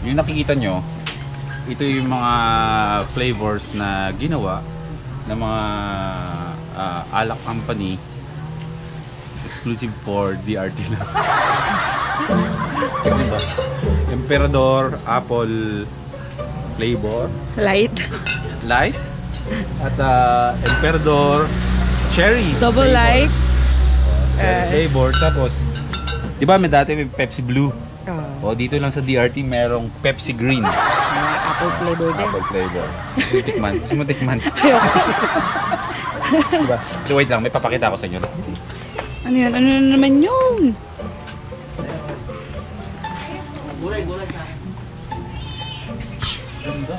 yung nakikita nyo, ito yung mga flavors na ginawa ng mga alak company exclusive for DRT na. Diba? Emperador, apple flavor. Light. At Emperador, cherry. Double flavor. light. Flavor. Tapos, di ba may dati may Pepsi Blue? O dito lang sa DRT merong Pepsi Green. Apple flavor din. Apple flavor. Gusto mo tikman? Diba? So, wait lang, may papakita ko sa inyo. Ano yan? Ano naman yun? Gulay ka. Ganda.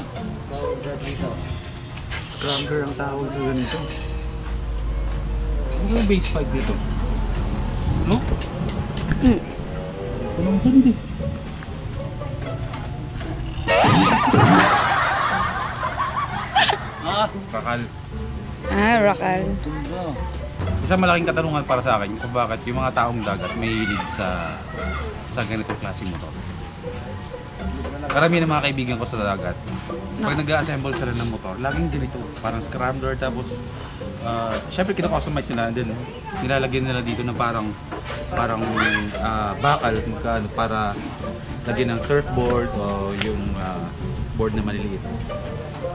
Scrambler ang tawag sa ganito. Ano yung base 5 dito? No? Walang ganda. Rakal. Rakal. Isang malaking katanungan para sa akin kung bakit yung mga taong dagat may hilig sa ganitong klaseng motor. Karamihan ng mga kaibigan ko sa dagat, pag nag-assemble sila ng motor, laging ganito, parang scrambler, tapos syempre kina-customize nila din, nilalagyan nila dito na parang bakal para lagyan ng surfboard o yung board na maliliit,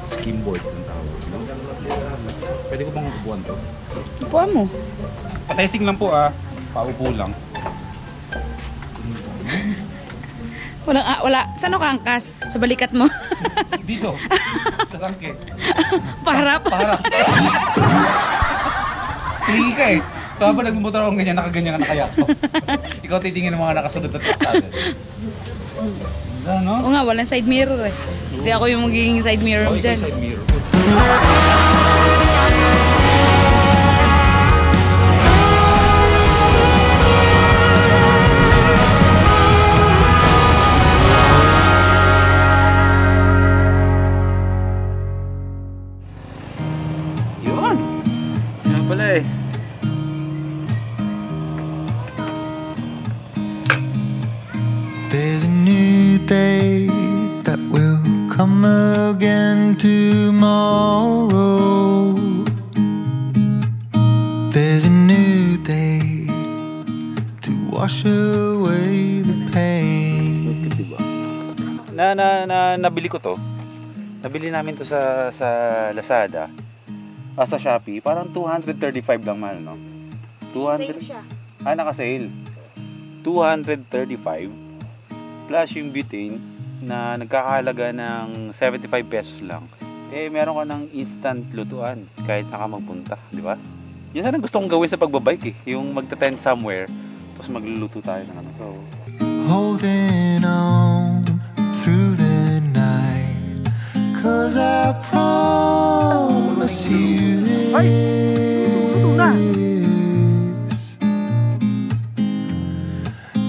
skimboard ang tawag, no? Pwede ko bang upuan to? Upuan mo. Patesting lang po paupo lang. Wala. Saan ka angkas? Sa balikat mo? Dito, sa tangke. Paharap. Tingin ka eh. So habang nagmumotor akong ganyan, nakaganyan ka nakayak ko. Ikaw titingin ng mga nakasunod na taksalan. No? Oo nga, walang side mirror eh. Hindi ako yung magiging side mirror mo dyan. Side mirror. Yun. Yan pala eh. There's a new day that will come again tomorrow. There's a new day to wash away the pain. Nabili ko to. Nabili namin to sa Lazada. Sa Shopee, parang 235 lang mahal, no? 200. Naka-sale. 235 plus yung butane na nagkakahalaga ng 75 pesos lang. Meron ka ng instant lutuan kahit saan ka magpunta, di ba? Yun sana gusto kong gawin sa pagbabike eh, yung magta-tent somewhere tapos magluluto tayo ng ano. So, holding on through the night, 'cause I promise you this.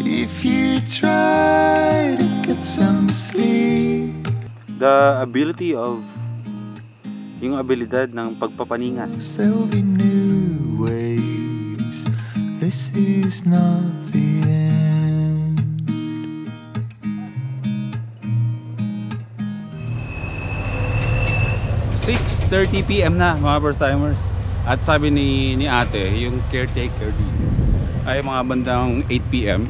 If you try to get some sleep, the ability of yung abilidad ng pagpapaningan. there'll be new ways. This is not the end. 6:30 PM na mga first timers. At sabi ni ate, yung caretaker dito, ay mga bandang 8 PM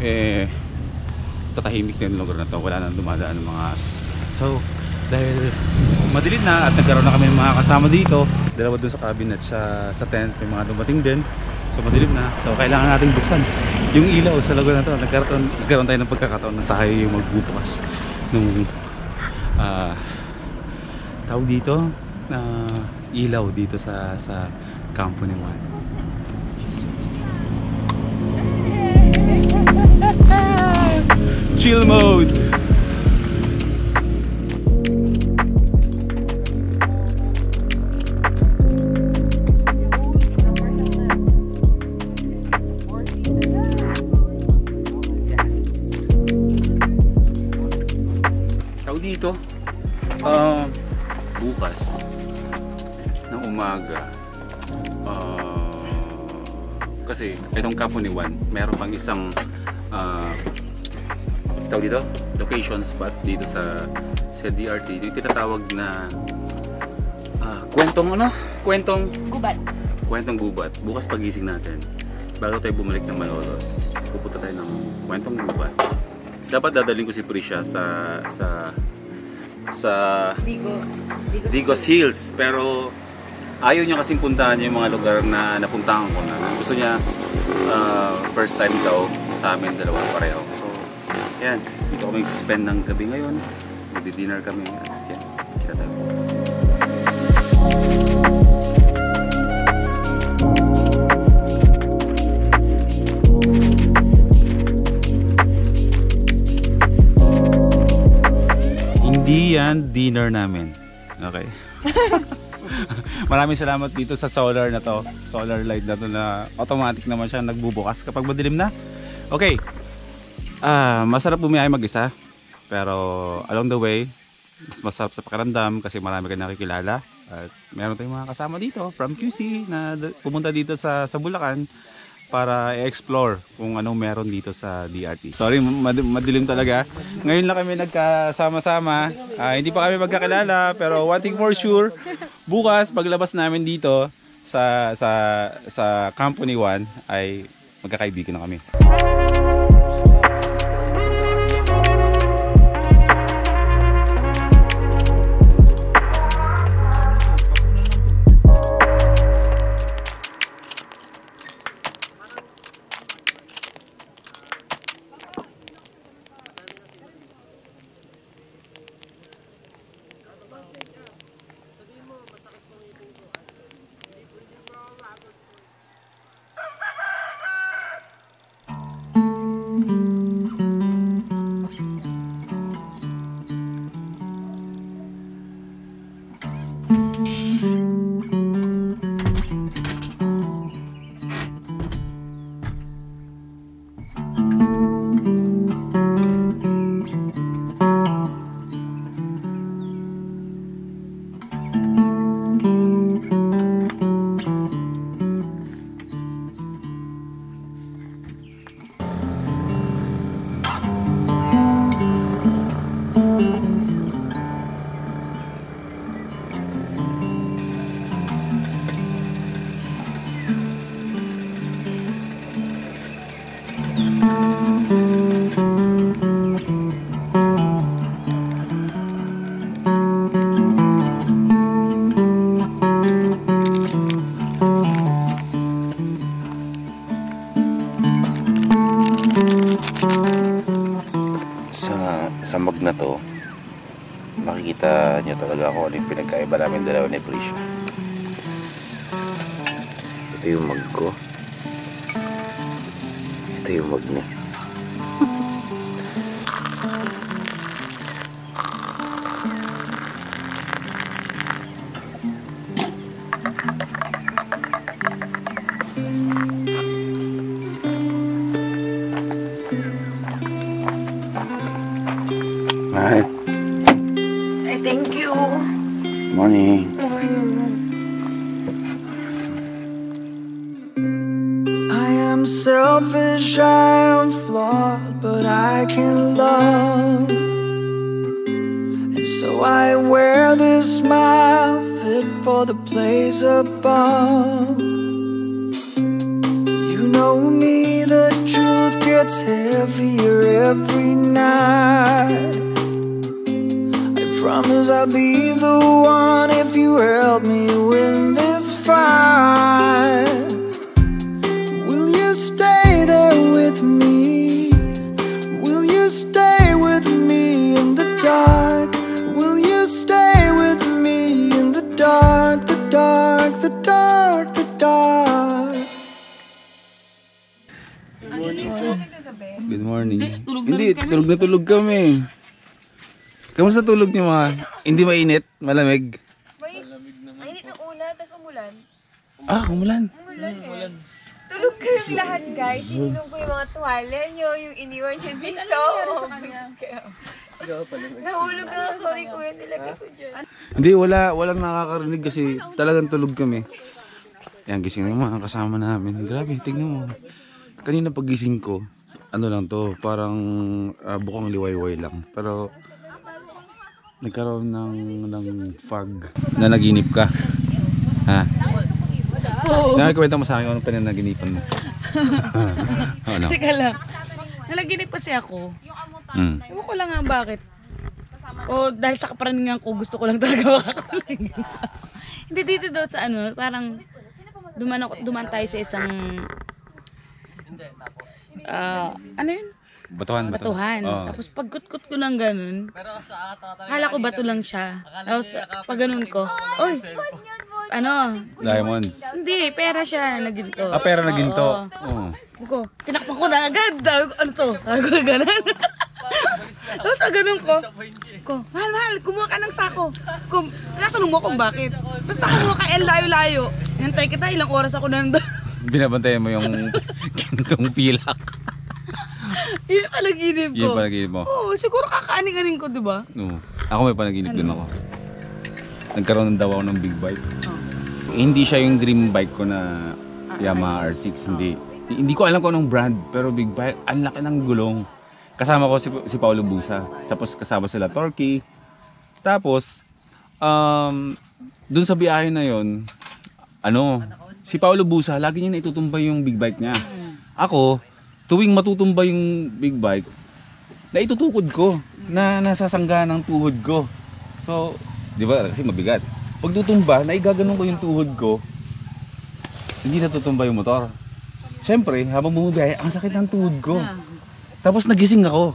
tatahimik na yung lugar na to. Wala nang dumadaan ng mga sasakyan. So, dahil madilim na at nagkaroon na kami ng mga kasama dito, dalawa doon sa cabin at sa tent, may mga dumating din. So, madilim na. So, kailangan nating buksan yung ilaw sa lugar na to. Nagkaroon tayo ng pagkakataon na tayo yung magbubukas nung tawag dito ilaw dito sa kampo ni Juan. Chill mode. Tawag dito bukas ng umaga kasi itong kampo ni Juan meron pang isang tawag dito location spot dito sa DRT. Yung tinatawag na kwentong Gubat. gubat. Bukas pagising natin, bago tayo bumalik ng Malolos, pupunta tayo ng kwentong gubat. Dapat dadalhin ko si Prisha sa Digos Hills, pero ayaw niya kasing puntahan yung mga lugar na napuntahan ko na. Gusto niya first time daw sa amin dalawa pareho. So yan, dito kami suspend ng gabi ngayon, magdi-dinner kami at yan, kita tayo. Hindi yan dinner namin. Okay. Maraming salamat dito sa solar na to. Solar light na to na automatic naman siya nagbubukas kapag madilim na. Okay. Masarap bumiyay mag-isa. Pero along the way, mas masarap sa pakiramdam kasi marami kang nakikilala. At meron tayong mga kasama dito from QC na pumunta dito sa Bulacan para i-explore kung anong meron dito sa DRT. Sorry, madilim talaga. Ngayon lang kami nagkasama-sama. Hindi pa kami magkakilala, pero one thing for sure, bukas paglabas namin dito sa Company 1 ay magkakaibigan na kami. Sa mug na to, makikita nyo talaga kung ano yung pinagkaiba namin dalawa ni Prisha. Ito yung mug ko. Ito yung mug niya. Hi. Thank you. Morning. I am selfish, I am flawed, but I can love. And so I wear this smile fit for the place above. You know me, the truth gets heavier every night. Promise I'll be the one if you help me win this fight. Will you stay there with me? Will you stay with me in the dark? Will you stay with me in the dark, the dark, the dark, the dark? Good morning. Hindi, tulog na tulog kami. Kamusta tulog niyo mga? Hindi mainit? Malamig? Mainit ng una, tapos umulan. Umulan. Umulan. Tulog kayong lahat, guys. Ininom ko yung mga tuwalya nyo, yung iniwan nyo dito. Nahulog na, sorry kuya, nilagay ko dyan. Hindi, walang nakakarinig kasi talagang tulog kami. Yan, gising na yung mga kasama namin. Grabe, tignan mo. Kanina pagising ko, ano lang to, parang bukang liwayway lang. Pero nagkaroon ng fog na naginip ka. Ha? Nakakwenta mo sa akin kung anong pinanaginipan mo. Ano? Teka lang. Nalaginip kasi ako. Ewan ko lang nga bakit. O dahil sa kaparaningan ko, gusto ko lang talaga makakuling. Hindi dito doon sa ano, parang duman tayo sa isang ano yun? Batuhan. Oh. Tapos pagkutkot ko ng ganun, hala ko bato lang siya. Tapos pag ganun ko, oy, ano? Diamonds. Hindi, pera siya na ginto. Pera na ginto. Oo. Ko, tinakpan ko na agad. Sabi ko, ano to? Sabi ko, ganun. Tapos ganun ko, mahal, kumuha ka ng sako. Tinatanong mo kung bakit. Basta kumuha ka, layo-layo. Nantay kita, ilang oras ako nandun. Binabantayan mo yung gintong pilak. Yun panaginip ko. Yun panaginip mo? Oo, siguro kakaaning-aning ko, diba? Oo. Ako may panaginip din ako. Nagkaroon daw ako ng big bike. Hindi siya yung dream bike ko na Yamaha R6. Hindi ko alam kung anong brand, pero big bike. Ang laki ng gulong. Kasama ko si Paulo Busa. Tapos kasama sila Torquay. Tapos, dun sa biyahe na yon, si Paulo Busa, lagi niya na itutumba yung big bike niya. Ako, tuwing matutumba yung big bike, na itutukod ko, na nasasangga ng tuhod ko. So, di ba, kasi mabigat. Pag tutumba, naigaganon ko yung tuhod ko, hindi natutumba yung motor. Siyempre, habang bumubiyahe, ang sakit ng tuhod ko. Tapos nagising ako.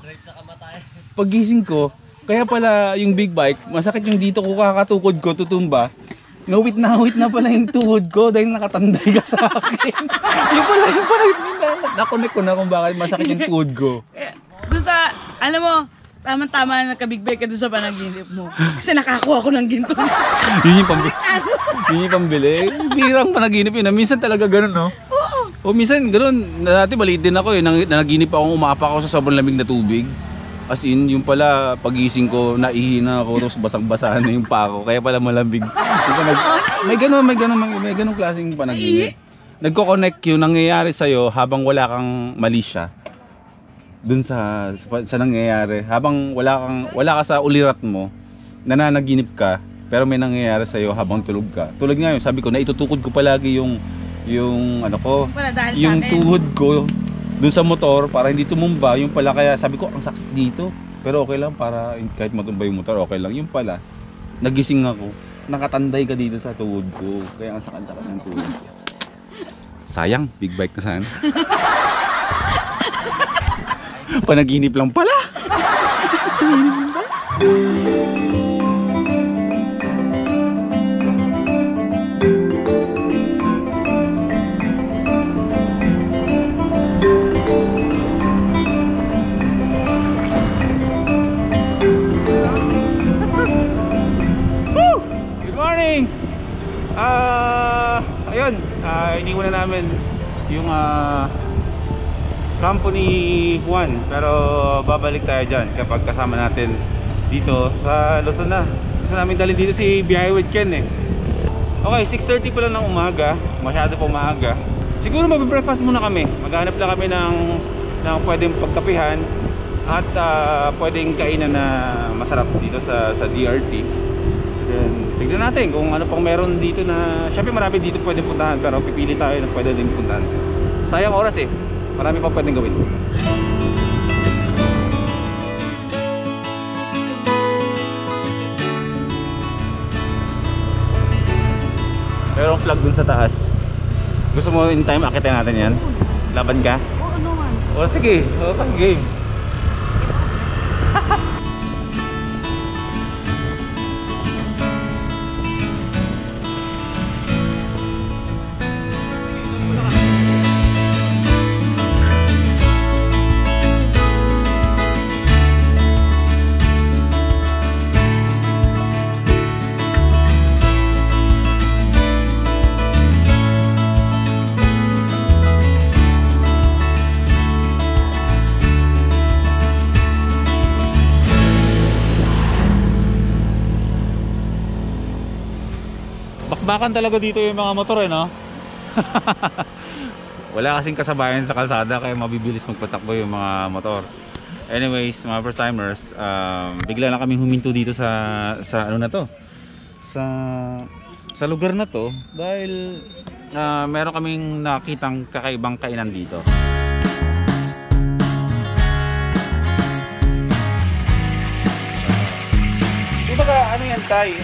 Paggising ko, kaya pala yung big bike, masakit yung dito ko kakatukod ko, tutumba. Nawit na pala yung tuhod ko dahil nakatanday ka sa akin. yung pala, nakonek ko na kung bakit masakit yung tuhod ko. Doon sa, alam mo, tama-tama na nagka-big bike ka doon sa panaginip mo. Kasi nakakuha ko ng ginto. Yun yung pambili. Birang panaginip yun. Minsan talaga ganun, no? O minsan ganun. Dati maliit din ako eh. Nanaginip akong umapa ako sa sobrang lamig na tubig. As in, yung pala pagising ko, naihina ako, tapos basang-basa na yung pako. Kaya pala malambig. May ganun klaseng panaginip. Nagko-connect yung nangyayari sa'yo habang wala kang mali siya. Dun sa nangyayari. Habang wala ka sa ulirat mo, nananaginip ka, pero may nangyayari sa'yo habang tulog ka. Tulad nga yun, sabi ko, naitutukod ko palagi yung tuhod ko dun sa motor para hindi tumumba. Yung pala, kaya sabi ko, ang sakit dito. Pero okay lang, para kahit matumba yung motor, okay lang. Yung pala, nagising ako, nakatanday ka dito sa tuhod ko. Kaya ang sakit-sakit ng tuhod ko. Sayang, big bike na sana. Panaginip lang pala. Good morning. Ayun, iniwan na namin yung company 1, pero babalik tayo dyan kapag kasama natin dito sa Luzon na. Gusto namin dalhin dito si Biyahe with Ken eh. Okay, 6:30 pa lang ng umaga, masyado pa umaga. Siguro mag-breakfast muna kami. Maghanap lang kami ng pwedeng pagkapihan at pwedeng kainan na masarap dito sa DRT. Then tignan natin kung ano pang meron dito na, syempre marami dito pwedeng puntahan, pero pipili tayo na pwede din puntahan. Sayang oras eh. Marami pa pwedeng gawin. Merong flag dun sa taas. Gusto mo in time akitin natin yan? Laban ka? Oo naman. O sige, okay, game. Bakbakan talaga dito yung mga motor eh, no? Wala kasing kasabayan sa kalsada kaya mabibilis magpatakbo yung mga motor. Anyways, mga first timers, bigla lang kaming huminto dito sa ano na to. Sa lugar na to dahil meron kaming nakitang kakaibang kainan dito. Kumbaga ano yan tay,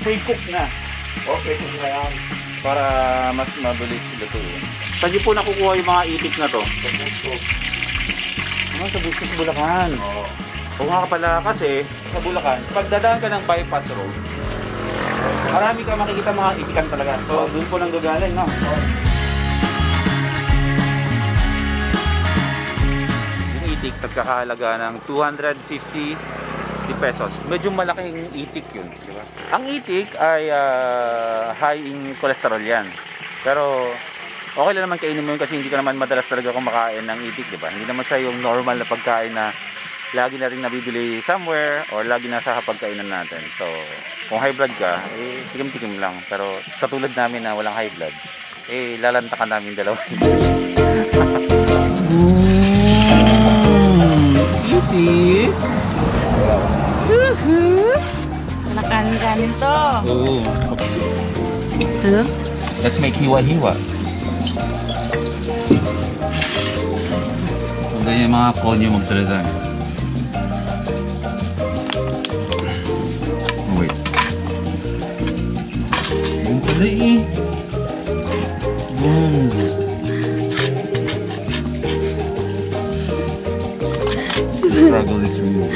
pre-cook na. Okay, kung na yan. Para mas mabilis lutuin. Saan niyo po nakukuha yung mga itik na to? Sa Bustos, Bulacan. Oo. O nga pala kasi sa Bulacan, pagdadaan ka ng bypass road, marami ka makikita mga itikan talaga. So doon po nang gagaling, no? Yung itik, nagkakahalaga ng 250 pesos. Medyo malaking itik yun, di ba? Ang itik ay high in cholesterol yan. Pero okay lang naman kainin mo yun kasi hindi ka naman madalas talaga kumakain ng itik, di ba? Hindi naman siya yung normal na pagkain na lagi natin nabibili somewhere or lagi nasa hapagkainan natin. So, kung high blood ka, tikim-tikim lang. Pero sa tulad namin na walang high blood, lalantakan namin dalawa. Itik! Nakanin-kanin to. Oo. Ano? Let's make hiwa-hiwa. Ang ganyan mga konyo magsalita. Oh, wait. Yung pala eh. Boom. Struggle is real.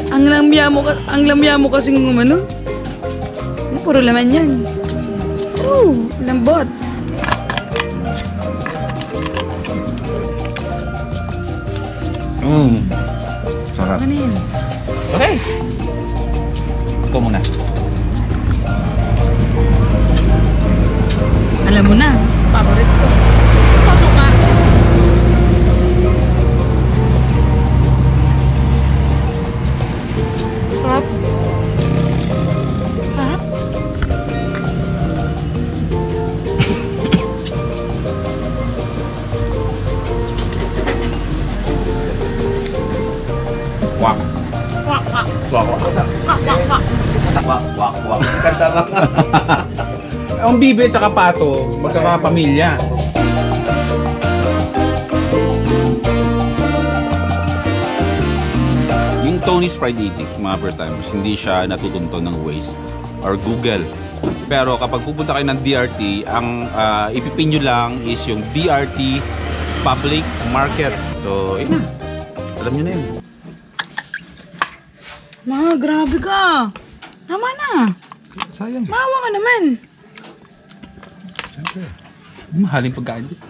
Ang lamya mo kasing umano. Puro laman yan. Lambot. Sarap. Ano yun? Okay. Ikaw muna. Alam mo na, favorite ko. Pasok ka. Sarap. Sarap. Wak. Wak, wak. Wak, wak. Wak, wak. Kanta ba? Ang bibe at saka pato, magkakapamilya. Yung Tony's Fried Itik, mga first timers, hindi siya natutunto ng Waze or Google. Pero kapag pupunta kayo ng DRT, ang ipipin nyo lang is yung DRT Public Market. So, yun na. Alam nyo na yun. Ma, grabe ka. Tama na. Sayang. Maawa ka naman. Siyempre. Mahaling pagkain dito.